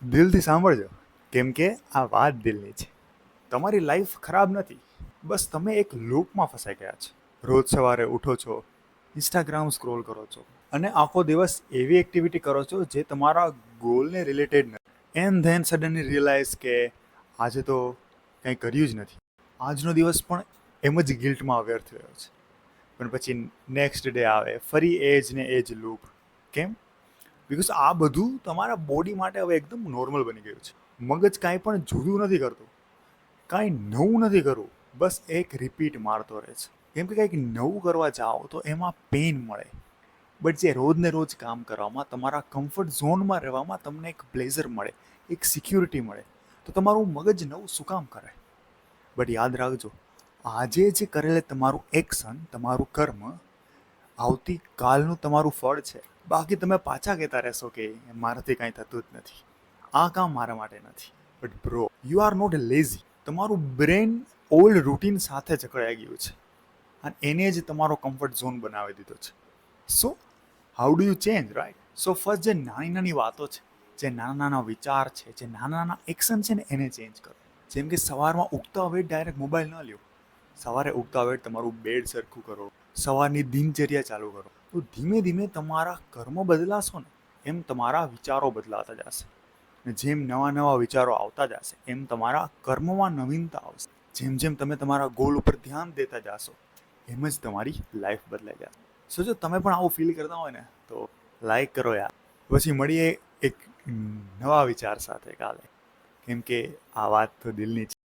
દિલથી સાંભળજો, કેમ કે આ વાત દિલની છે. તમારી લાઈફ ખરાબ નથી, બસ તમે એક લૂપમાં ફસાઈ ગયા છો. રોજ સવારે ઉઠો છો, ઇન્સ્ટાગ્રામ સ્ક્રોલ કરો છો અને આખો દિવસ એવી એક્ટિવિટી કરો છો જે તમારા ગોલને રિલેટેડ નથી. એન્ડ ધેન સડનલી રિયલાઇઝ કે આજે તો કંઈ કર્યું જ નથી. આજનો દિવસ પણ એમ જ ગિલ્ટમાં વ્યર્થ થયો છે. પણ પછી નેક્સ્ટ ડે આવે, ફરી એ જ ને એ જ લૂપ. કેમ? બિકોઝ આ બધું તમારા બોડી માટે હવે એકદમ નોર્મલ બની ગયું છે. મગજ કાંઈ પણ જુદું નથી કરતું, કાંઈ નવું નથી કરવું, બસ એક રિપીટ મારતો રહે છે. કેમ કે કંઈક નવું કરવા જાઓ તો એમાં પેઇન મળે, બટ જે રોજ ને રોજ કામ કરવામાં, તમારા કમ્ફર્ટ ઝોનમાં રહેવામાં તમને એક પ્લેઝર મળે, એક સિક્યુરિટી મળે, તો તમારું મગજ નવું શું કામ કરે? બટ યાદ રાખજો, આજે જે કરેલે તમારું એક્શન, તમારું કર્મ, આવતીકાલનું તમારું ફળ છે. બાકી તમે પાછા કહેતા રહેશો કે મારાથી કાંઈ થતું જ નથી, આ કામ મારા માટે નથી. But bro, you are not lazy. તમારું બ્રેન ઓલ્ડ રૂટીન સાથે જકડાઈ ગયું છે અને એને જ તમારો કમ્ફર્ટ ઝોન બનાવી દીધો છે. So how do you change, right? So first જે નાની નાની વાતો છે, જે નાના નાના વિચાર છે, જે નાના નાના એક્શન છે ને, એને ચેન્જ કરો. જેમ કે સવારમાં ઉગતા હવે ડાયરેક્ટ મોબાઈલ ન લ્યો. સવારે ઉગતા હવે તમારું બેડ સરખું કરો, સવારની દિનચર્યા ચાલુ કરો. તો ધીમે ધીમે તમારા કર્મ બદલાશો ને, એમ તમારા વિચારો બદલાતા જશે. ને જેમ નવા નવા વિચારો આવતા જશે, એમ તમારા કર્મમાં નવીનતા આવશે. જેમ જેમ તમે તમારા ગોલ ઉપર ધ્યાન દેતા જશો, એમ જ તમારી લાઈફ બદલાઈ જશે. સો જો તમે પણ આવું ફીલ કરતા હોય ને, તો લાઈક કરો યાર. પછી મળીએ એક નવા વિચાર સાથે કાલે, કેમ કે આ વાત તો દિલની છે.